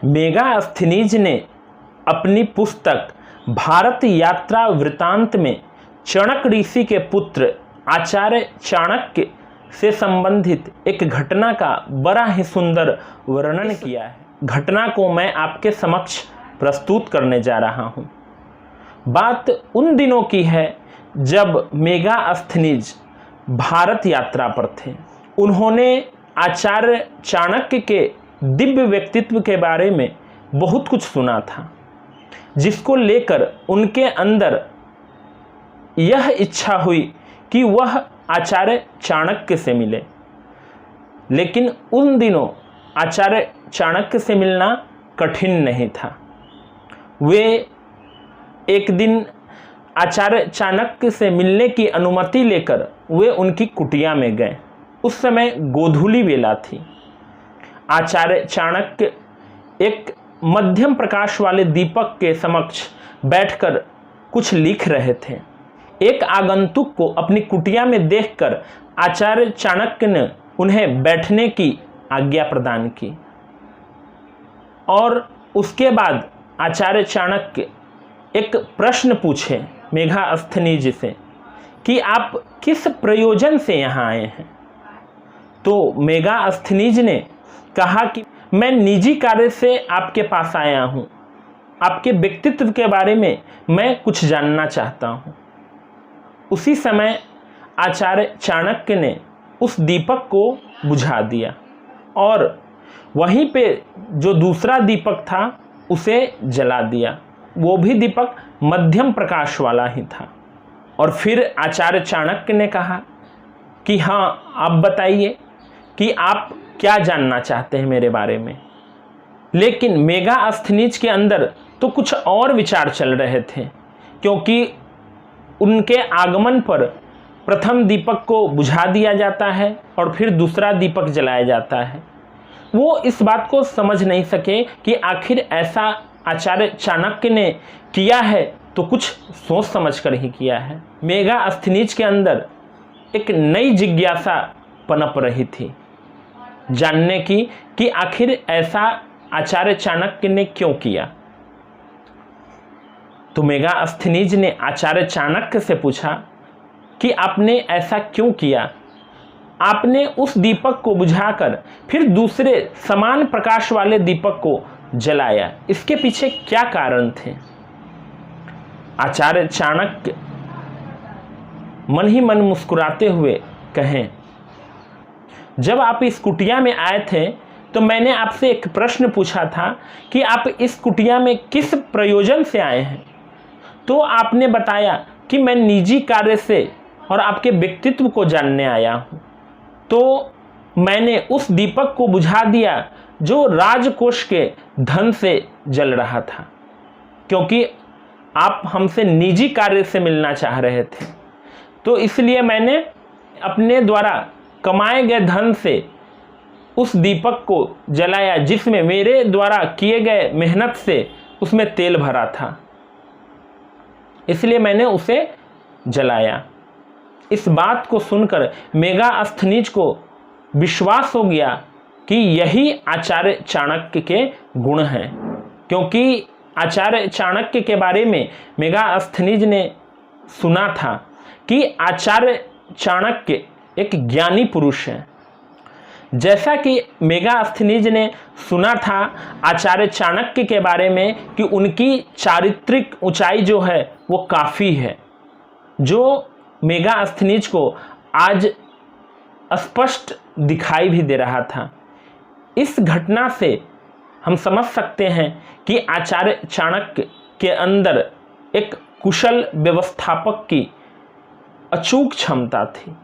मेगास्थनीज ने अपनी पुस्तक भारत यात्रा वृतांत में चाणक्य ऋषि के पुत्र आचार्य चाणक्य से संबंधित एक घटना का बड़ा ही सुंदर वर्णन किया है। घटना को मैं आपके समक्ष प्रस्तुत करने जा रहा हूँ। बात उन दिनों की है जब मेगास्थनीज भारत यात्रा पर थे। उन्होंने आचार्य चाणक्य के दिव्य व्यक्तित्व के बारे में बहुत कुछ सुना था, जिसको लेकर उनके अंदर यह इच्छा हुई कि वह आचार्य चाणक्य से मिले। लेकिन उन दिनों आचार्य चाणक्य से मिलना कठिन नहीं था। वे एक दिन आचार्य चाणक्य से मिलने की अनुमति लेकर वे उनकी कुटिया में गए। उस समय गोधूली बेला थी। आचार्य चाणक्य एक मध्यम प्रकाश वाले दीपक के समक्ष बैठकर कुछ लिख रहे थे। एक आगंतुक को अपनी कुटिया में देखकर आचार्य चाणक्य ने उन्हें बैठने की आज्ञा प्रदान की और उसके बाद आचार्य चाणक्य एक प्रश्न पूछे मेगास्थनीज से कि आप किस प्रयोजन से यहाँ आए हैं। तो मेगास्थनीज ने कहा कि मैं निजी कार्य से आपके पास आया हूँ, आपके व्यक्तित्व के बारे में मैं कुछ जानना चाहता हूँ। उसी समय आचार्य चाणक्य ने उस दीपक को बुझा दिया और वहीं पे जो दूसरा दीपक था उसे जला दिया। वो भी दीपक मध्यम प्रकाश वाला ही था। और फिर आचार्य चाणक्य ने कहा कि हाँ, आप बताइए कि आप क्या जानना चाहते हैं मेरे बारे में। लेकिन मेगास्थनीज के अंदर तो कुछ और विचार चल रहे थे, क्योंकि उनके आगमन पर प्रथम दीपक को बुझा दिया जाता है और फिर दूसरा दीपक जलाया जाता है। वो इस बात को समझ नहीं सके कि आखिर ऐसा आचार्य चाणक्य ने किया है तो कुछ सोच समझ कर ही किया है। मेगास्थनीज के अंदर एक नई जिज्ञासा पनप रही थी जानने की कि आखिर ऐसा आचार्य चाणक्य ने क्यों किया। तो मेगास्थनीज ने आचार्य चाणक्य से पूछा कि आपने ऐसा क्यों किया। आपने उस दीपक को बुझाकर फिर दूसरे समान प्रकाश वाले दीपक को जलाया, इसके पीछे क्या कारण थे। आचार्य चाणक्य मन ही मन मुस्कुराते हुए कहें, जब आप इस कुटिया में आए थे तो मैंने आपसे एक प्रश्न पूछा था कि आप इस कुटिया में किस प्रयोजन से आए हैं। तो आपने बताया कि मैं निजी कार्य से और आपके व्यक्तित्व को जानने आया हूँ। तो मैंने उस दीपक को बुझा दिया जो राजकोष के धन से जल रहा था, क्योंकि आप हमसे निजी कार्य से मिलना चाह रहे थे। तो इसलिए मैंने अपने द्वारा कमाए गए धन से उस दीपक को जलाया, जिसमें मेरे द्वारा किए गए मेहनत से उसमें तेल भरा था, इसलिए मैंने उसे जलाया। इस बात को सुनकर मेगास्थनीज को विश्वास हो गया कि यही आचार्य चाणक्य के गुण हैं, क्योंकि आचार्य चाणक्य के बारे में मेगास्थनीज ने सुना था कि आचार्य चाणक्य एक ज्ञानी पुरुष है। जैसा कि मेगास्थनीज ने सुना था आचार्य चाणक्य के बारे में कि उनकी चारित्रिक ऊंचाई जो है वो काफ़ी है, जो मेगास्थनीज को आज स्पष्ट दिखाई भी दे रहा था। इस घटना से हम समझ सकते हैं कि आचार्य चाणक्य के अंदर एक कुशल व्यवस्थापक की अचूक क्षमता थी।